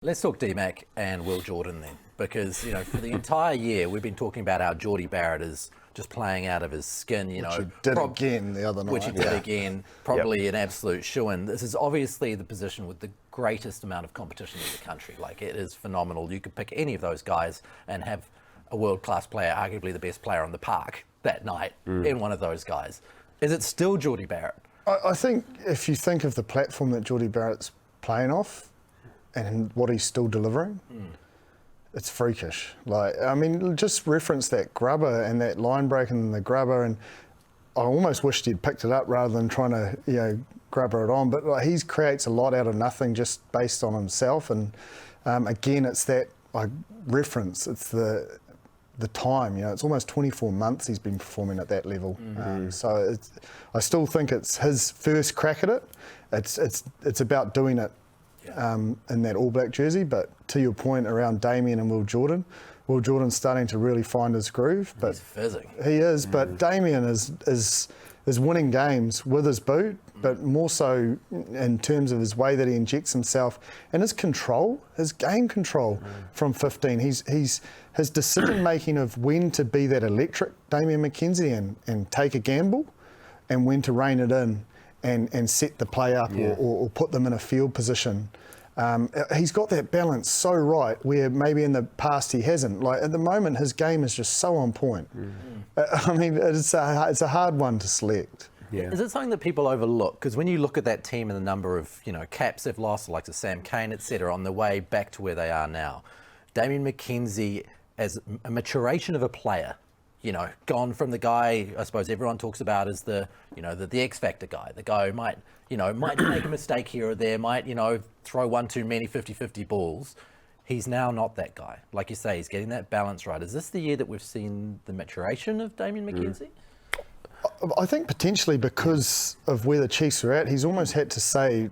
Let's talk D-Mac and Will Jordan then, because, you know, for the entire year, we've been talking about how Jordie Barrett is just playing out of his skin, you know. Which he did again the other night. Which he did again, probably an absolute shoo-in. This is obviously the position with the greatest amount of competition in the country. Like, it is phenomenal. You could pick any of those guys and have a world-class player, arguably the best player on the park that night, in one of those guys. Is it still Jordie Barrett? I think if you think of the platform that Jordie Barrett's playing off, and what he's still delivering, it's freakish. Like, I mean, just reference that grubber and that line break and the grubber, and I almost wished he'd picked it up rather than trying to, you know, grubber it on. But like, he creates a lot out of nothing just based on himself. And again, it's that reference. It's the time. You know, it's almost 24 months he's been performing at that level. So I still think it's his first crack at it. It's about doing it. In that All Black jersey, but to your point around Damian and Will Jordan's starting to really find his groove. But he's fizzing. He is, but Damian is winning games with his boot, but more so in terms of his way that he injects himself and his control, his game control from 15. His decision making of when to be that electric Damian McKenzie and take a gamble, and when to rein it in. And set the play up or put them in a field position. He's got that balance so right where maybe in the past he hasn't. Like at the moment, his game is just so on point. I mean, it's a hard one to select. Yeah. Is it something that people overlook? Because when you look at that team and the number of, you know, caps they've lost, like to Sam Cane, etc., on the way back to where they are now, Damian McKenzie as a maturation of a player. You know, gone from the guy I suppose everyone talks about as the X Factor guy, the guy who might make a mistake here or there, might, you know, throw one too many 50-50 balls. He's now not that guy. Like you say, he's getting that balance right. Is this the year that we've seen the maturation of Damian McKenzie? I think potentially because of where the Chiefs are at, he's almost had to say,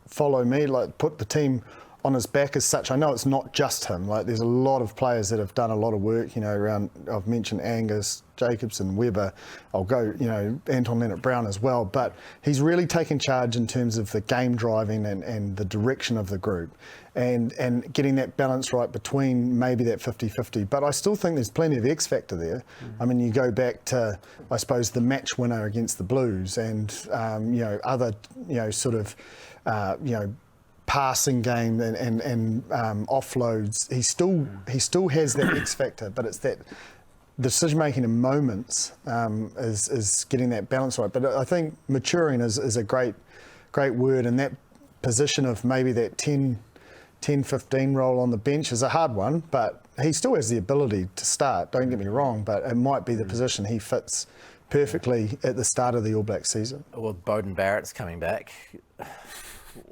follow me, like put the team on his back as such. I know it's not just him. Like there's a lot of players that have done a lot of work, you know, around, I've mentioned Angus, Jacobson, Webber, I'll go, you know, Anton Leonard-Brown as well, but he's really taken charge in terms of the game driving and the direction of the group and getting that balance right between maybe that 50-50. But I still think there's plenty of X factor there. I mean, you go back to, I suppose, the match winner against the Blues and, you know, other, you know, sort of, you know, passing game and offloads. He still has that X factor, but it's that decision making in moments is getting that balance right. But I think maturing is a great word, and that position of maybe that 10-15 role on the bench is a hard one, but he still has the ability to start, don't get me wrong, but it might be the position he fits perfectly at the start of the All Black season. Well, Beauden Barrett's coming back.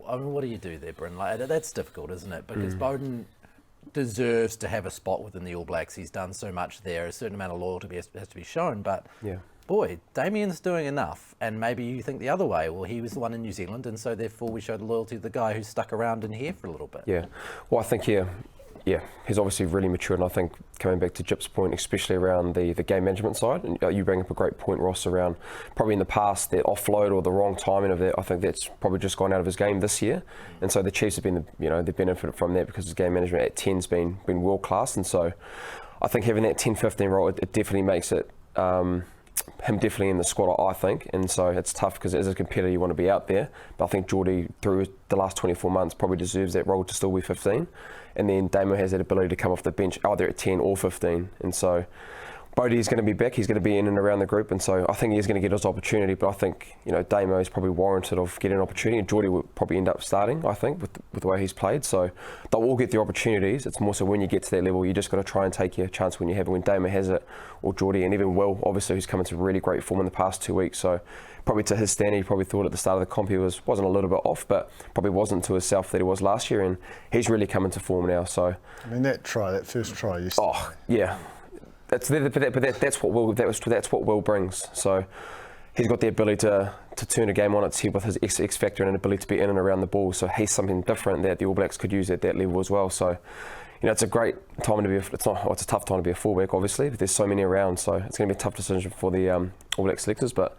I mean, what do you do there, Bryn? Like, that's difficult, isn't it? Because Beauden deserves to have a spot within the All Blacks. He's done so much there. A certain amount of loyalty has to be shown. But, boy, Damian's doing enough. And maybe you think the other way. Well, he was the one in New Zealand, and so therefore we showed loyalty to the guy who stuck around in here for a little bit. Yeah. Well, I think, he's obviously really matured, and I think coming back to Jip's point, especially around the game management side, and you bring up a great point, Ross, around probably in the past that offload or the wrong timing of that. I think that's probably just gone out of his game this year, and so the Chiefs have been, they've benefited from that because his game management at 10's been world class, and so I think having that 10-15 role, it definitely makes it him definitely in the squad, I think, and so it's tough because as a competitor you want to be out there, but I think Jordie through the last 24 months probably deserves that role to still be 15, and then Damo has that ability to come off the bench either at 10 or 15, and so Bodie is going to be back, he's going to be in and around the group, and so I think he's going to get his opportunity, but I think, Damo is probably warranted of getting an opportunity, and Jordie will probably end up starting, I think, with the way he's played, so they'll all get the opportunities. It's more so when you get to that level, you just got to try and take your chance when you have it, when Damo has it, or Jordie, and even Will, obviously, who's come into really great form in the past 2 weeks, so probably to his standard, he probably thought at the start of the comp he wasn't a little bit off, but probably wasn't to himself that he was last year, and he's really come into form now, so. I mean, that first try yesterday. Oh, yeah. That's what Will brings. So he's got the ability to turn a game on its head with his X factor and an ability to be in and around the ball. So he's something different that the All Blacks could use at that level as well. So it's a great time to be. It's a tough time to be a fullback, obviously. But there's so many around, so it's going to be a tough decision for the All Black selectors. But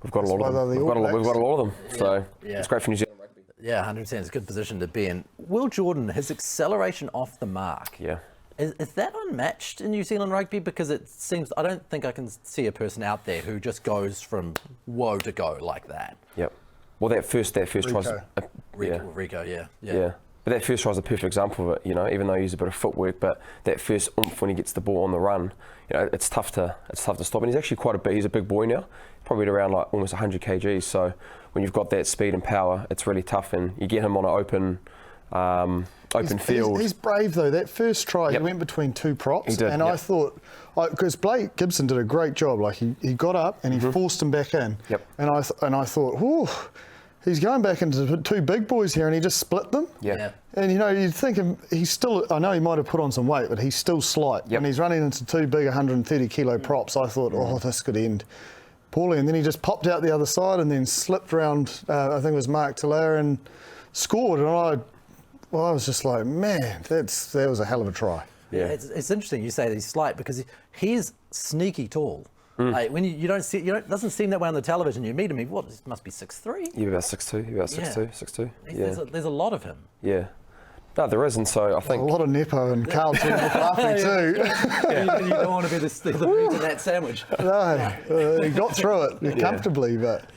we've got a lot of them. We've got a lot of them. So it's great for New Zealand rugby. Yeah, 100%. It's a good position to be in. Will Jordan, his acceleration off the mark. Yeah. Is that unmatched in New Zealand rugby? Because it seems, I don't think I can see a person out there who just goes from woe to go like that. Yep. Well, that first tries. Rico, yeah. But that first try is a perfect example of it, you know, even though he used a bit of footwork, but that first oomph when he gets the ball on the run, you know, it's tough to stop. And he's actually he's a big boy now, probably at around like almost 100 kgs. So when you've got that speed and power, it's really tough, and you get him on an open field. He's brave though. That first try, he went between two props, and I thought, because Blake Gibson did a great job. Like he got up and he forced him back in, and I thought, whew, he's going back into two big boys here, and he just split them. Yeah. And you know, you'd think he's still. I know he might have put on some weight, but he's still slight, and he's running into two big 130 kilo props. I thought, oh, this could end poorly, and then he just popped out the other side and then slipped around. I think it was Mark Taylor and scored, and I was just like, man, that was a hell of a try. Yeah, it's interesting you say that he's slight because he's sneaky tall. Like when you don't see, it doesn't seem that way on the television. You meet him, he must be 6'3". Yeah, about 6'2". About 6'2". Yeah. There's a lot of him. Yeah. No, there is, and so I think a lot of Nepo and Carlton McLaughlin too. You don't want to be the meat in that sandwich. No, he got through it comfortably, but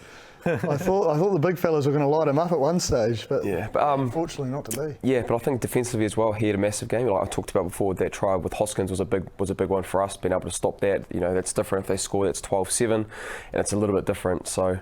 I thought the big fellas were going to light him up at one stage, but unfortunately not to be. Yeah, but I think defensively as well, he had a massive game. Like I talked about before, that try with Hoskins was a big one for us. Being able to stop that, you know, that's different. If they score, that's 12-7, and it's a little bit different. So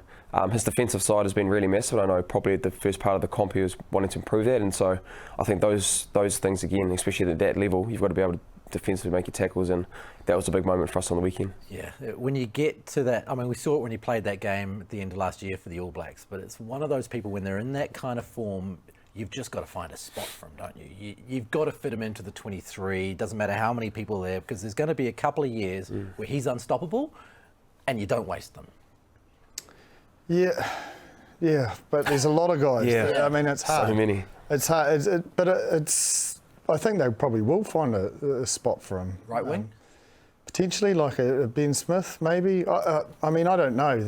his defensive side has been really massive. I know probably the first part of the comp he was wanting to improve that, and so I think those things again, especially at that level, you've got to be able to defensively make your tackles, and that was a big moment for us on the weekend. Yeah, when you get to that, I mean, we saw it when he played that game at the end of last year for the All Blacks, but it's one of those people when they're in that kind of form, you've just got to find a spot for him, don't you? You've got to fit him into the 23, doesn't matter how many people are there, because there's going to be a couple of years where he's unstoppable and you don't waste them. Yeah, but there's a lot of guys. Yeah. I mean, it's hard. So many. It's hard, I think they probably will find a spot for him. Right wing? Potentially, like a Ben Smith, maybe. I mean, I don't know.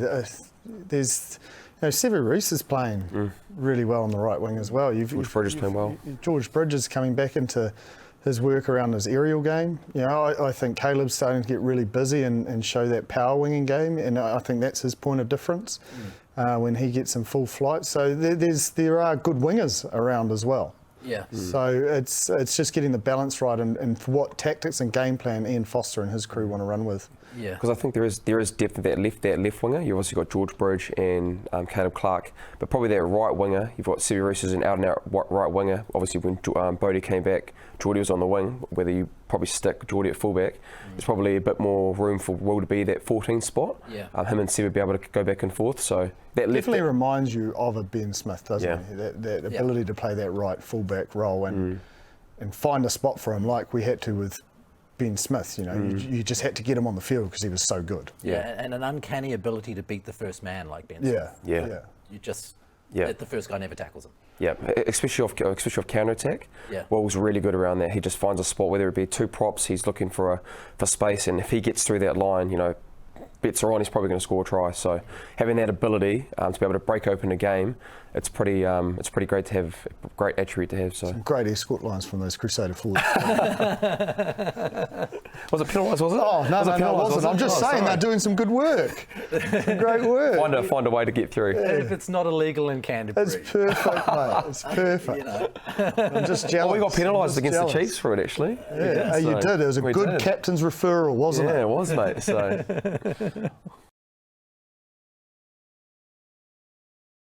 There's, Sevu Reece is playing really well on the right wing as well. George Bridges playing well. George Bridges coming back into his work around his aerial game. I think Caleb's starting to get really busy and show that power winging game, and I think that's his point of difference when he gets in full flight. So there are good wingers around as well. Yeah. So it's just getting the balance right and for what tactics and game plan Ian Foster and his crew want to run with. Yeah. Because I think there is depth at that left winger. You've obviously got George Bridge and Caleb Clark, but probably that right winger, you've got Sevu Reece as an out and out right winger. Obviously when Bodie came back, Jordie was on the wing. Whether you probably stick Jordie at fullback, there's probably a bit more room for Will to be that 14 spot. Yeah. Him and Sevu be able to go back and forth. So that definitely reminds you of a Ben Smith, doesn't he? That ability to play that right fullback role and find a spot for him, like we had to with Ben Smith. You just had to get him on the field because he was so good. Yeah, and an uncanny ability to beat the first man like Ben Smith. Yeah. You just the first guy never tackles him. Yeah, especially off counter attack. Yeah. Will's really good around that. He just finds a spot, whether it be two props, he's looking for space, and if he gets through that line, bets are on, he's probably going to score a try. So having that ability to be able to break open a game, it's pretty great to have, great attribute to have. So some great escort lines from those Crusader forwards. Was it penalised? Was it? Oh no, it wasn't. I'm just saying they're doing some good work. Some great work. Find a way to get through. And if it's not illegal in Canterbury, it's perfect, mate. It's perfect. I'm just jealous. We got penalised against the Chiefs for it, actually. Yeah, you did. It was a good captain's referral, wasn't it? Yeah, it was, mate. So.